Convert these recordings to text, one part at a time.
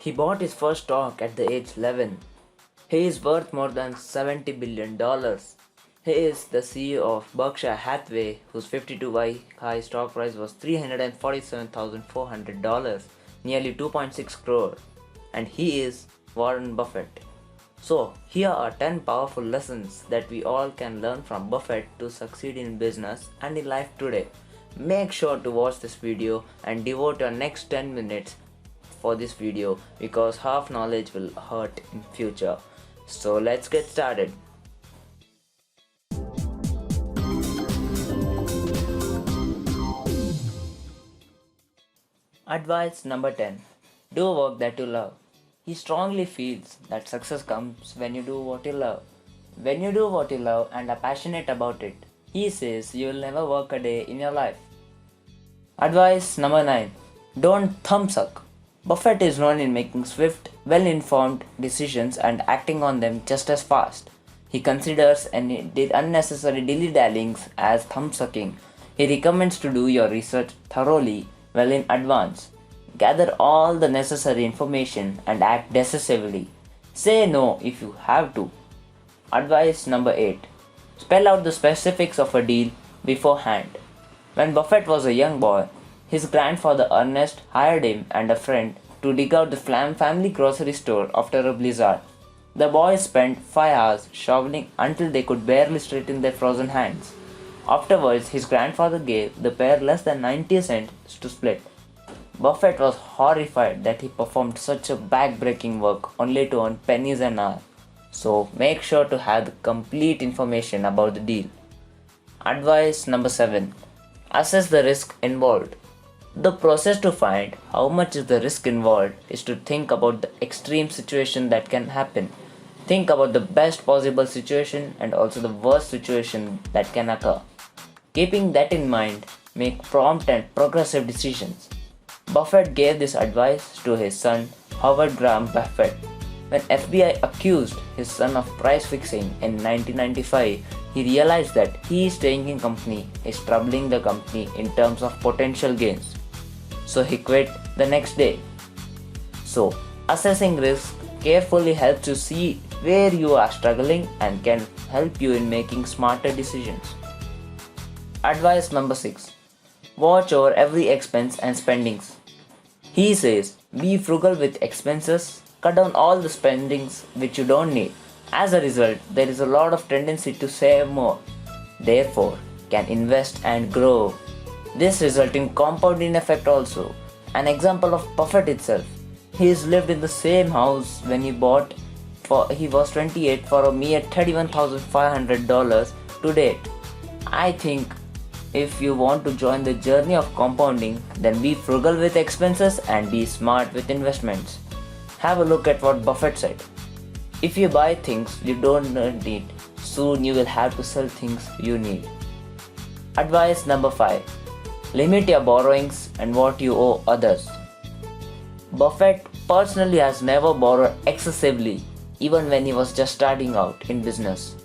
He bought his first stock at the age 11. He is worth more than $70 billion. He is the CEO of Berkshire Hathaway, whose 52-week high stock price was $347,400, nearly 2.6 crore. And he is Warren Buffett. So, here are 10 powerful lessons that we all can learn from Buffett to succeed in business and in life today. Make sure to watch this video and devote your next 10 minutes for this video because half knowledge will hurt in future. So let's get started. Advice number 10. Do work that you love. He strongly feels that success comes when you do what you love. When you do what you love and are passionate about it, he says you will never work a day in your life. Advice number 9. Don't thumbsuck. Buffett is known in making swift, well-informed decisions and acting on them just as fast. He considers any unnecessary dilly-dallyings as thumbsucking. He recommends to do your research thoroughly, well in advance. Gather all the necessary information and act decisively. Say no if you have to. Advice number 8. Spell out the specifics of a deal beforehand. When Buffett was a young boy, his grandfather Ernest hired him and a friend to dig out the family grocery store after a blizzard. The boys spent 5 hours shoveling until they could barely straighten their frozen hands. Afterwards, his grandfather gave the pair less than 90 cents to split. Buffett was horrified that he performed such a back-breaking work only to earn pennies an hour. So make sure to have the complete information about the deal. Advice number 7. Assess the risk involved. The process to find how much is the risk involved is to think about the extreme situation that can happen. Think about the best possible situation and also the worst situation that can occur. Keeping that in mind, make prompt and progressive decisions. Buffett gave this advice to his son, Howard Graham Buffett. When FBI accused his son of price fixing in 1995, he realized that his staying in company is troubling the company in terms of potential gains. So he quit the next day. So, assessing risk carefully helps you see where you are struggling and can help you in making smarter decisions. Advice number 6. Watch over every expense and spendings. He says, be frugal with expenses, cut down all the spendings which you don't need. As a result, there is a lot of tendency to save more. Therefore, can invest and grow. This results in compounding effect also. An example of Buffett itself. He has lived in the same house when he bought he was 28 for a mere $31,500 to date. I think if you want to join the journey of compounding, then be frugal with expenses and be smart with investments. Have a look at what Buffett said. If you buy things you don't need, soon you will have to sell things you need. Advice number 5. Limit your borrowings and what you owe others. Buffett personally has never borrowed excessively, even when he was just starting out in business.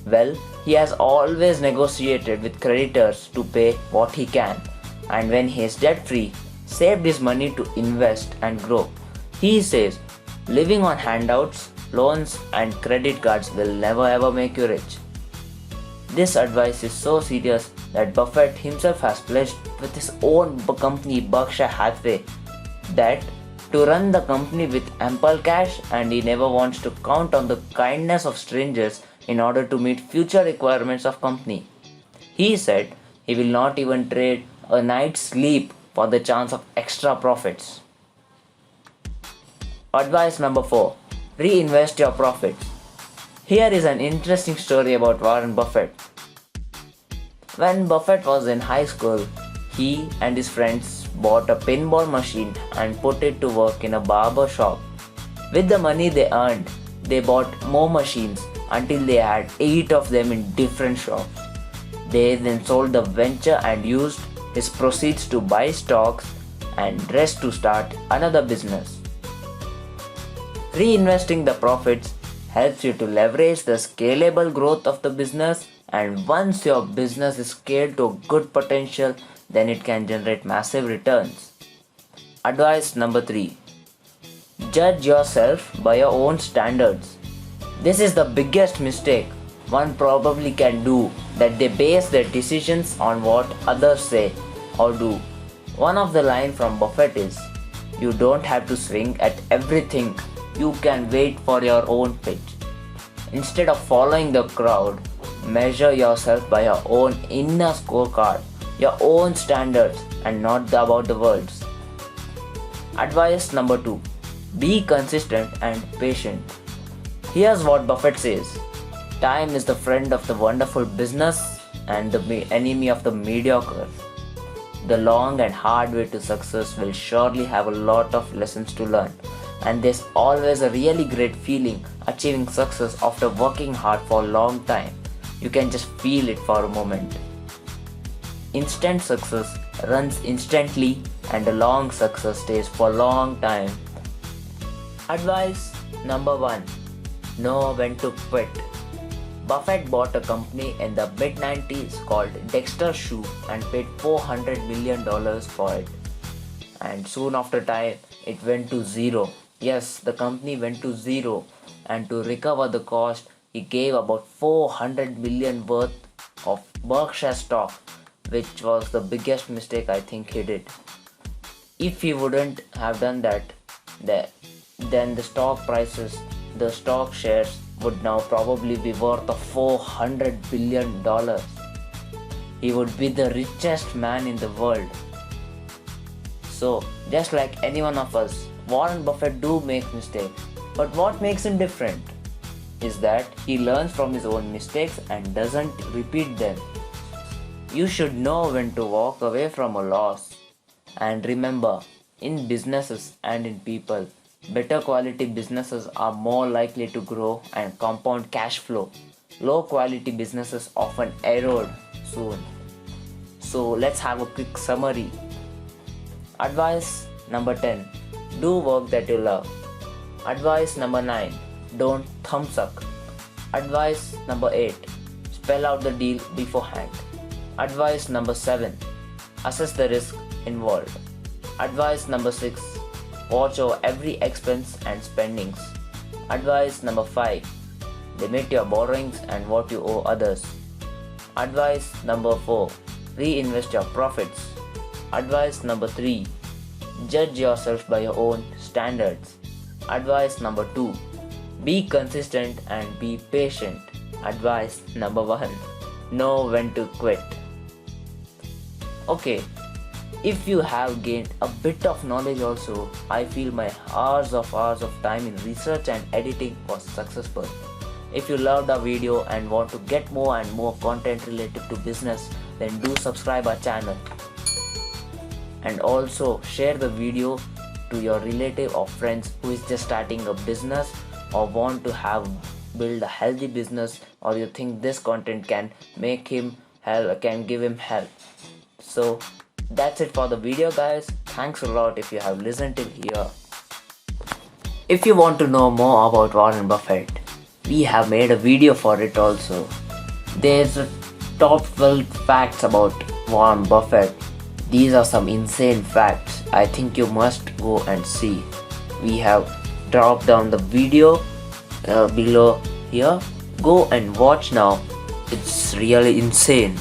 Well, he has always negotiated with creditors to pay what he can, and when he is debt-free, saved his money to invest and grow. He says, living on handouts, loans and credit cards will never ever make you rich. This advice is so serious that Buffett himself has pledged with his own company Berkshire Hathaway that to run the company with ample cash, and he never wants to count on the kindness of strangers in order to meet future requirements of company. He said he will not even trade a night's sleep for the chance of extra profits. Advice number 4. Reinvest your profits. Here is an interesting story about Warren Buffett. When Buffett was in high school, he and his friends bought a pinball machine and put it to work in a barber shop. With the money they earned, they bought more machines until they had 8 of them in different shops. They then sold the venture and used his proceeds to buy stocks and rest to start another business. Reinvesting the profits helps you to leverage the scalable growth of the business, and once your business is scaled to good potential, then it can generate massive returns. Advice number 3. Judge yourself by your own standards. This is the biggest mistake one probably can do, that they base their decisions on what others say or do. One of the line from Buffett is, you don't have to swing at everything, you can wait for your own pitch. Instead of following the crowd, measure yourself by your own inner scorecard, your own standards, and not about the world's. Advice number 2. Be consistent and patient. Here's what Buffett says. Time is the friend of the wonderful business and the enemy of the mediocre. The long and hard way to success will surely have a lot of lessons to learn, and there's always a really great feeling achieving success after working hard for a long time. You can just feel it for a moment. Instant success runs instantly, and a long success stays for a long time. Advice number 1. Know when to quit. Buffett bought a company in the mid-90s called Dexter Shoe and paid $400 million for it. And soon after time, it went to zero. Yes, the company went to zero, and to recover the cost, he gave about 400 million worth of Berkshire stock, which was the biggest mistake I think he did. If he wouldn't have done that, then the stock prices, the stock shares would now probably be worth of $400 billion. He would be the richest man in the world. So, just like any one of us, Warren Buffett do make mistakes. But what makes him different is that he learns from his own mistakes and doesn't repeat them. You should know when to walk away from a loss. And remember, in businesses and in people, better quality businesses are more likely to grow and compound cash flow. Low quality businesses often erode soon. So let's have a quick summary. Advice number 10. Do work that you love. Advice number 9. Don't thumbsuck. Advice number 8. Spell out the deal beforehand. Advice number 7. Assess the risk involved. Advice number 6. Watch over every expense and spendings. Advice number 5. Limit your borrowings and what you owe others. Advice number 4. Reinvest your profits. Advice number 3. Judge yourself by your own standards. Advice number 2. Be consistent and be patient. Advice number 1. Know when to quit. Okay. If you have gained a bit of knowledge also, I feel my hours of time in research and editing was successful. If you loved our video and want to get more and more content related to business, then do subscribe our channel. And also share the video to your relative or friends who is just starting a business or want to build a healthy business, or you think this content can make him help, can give him help. So that's it for the video, guys. Thanks a lot if you have listened till here. If you want to know more about Warren Buffett, we have made a video for it also. There's a top 12 facts about Warren Buffett. These are some insane facts. I think you must go and see. We have dropped down the video below here. Go and watch now. It's really insane.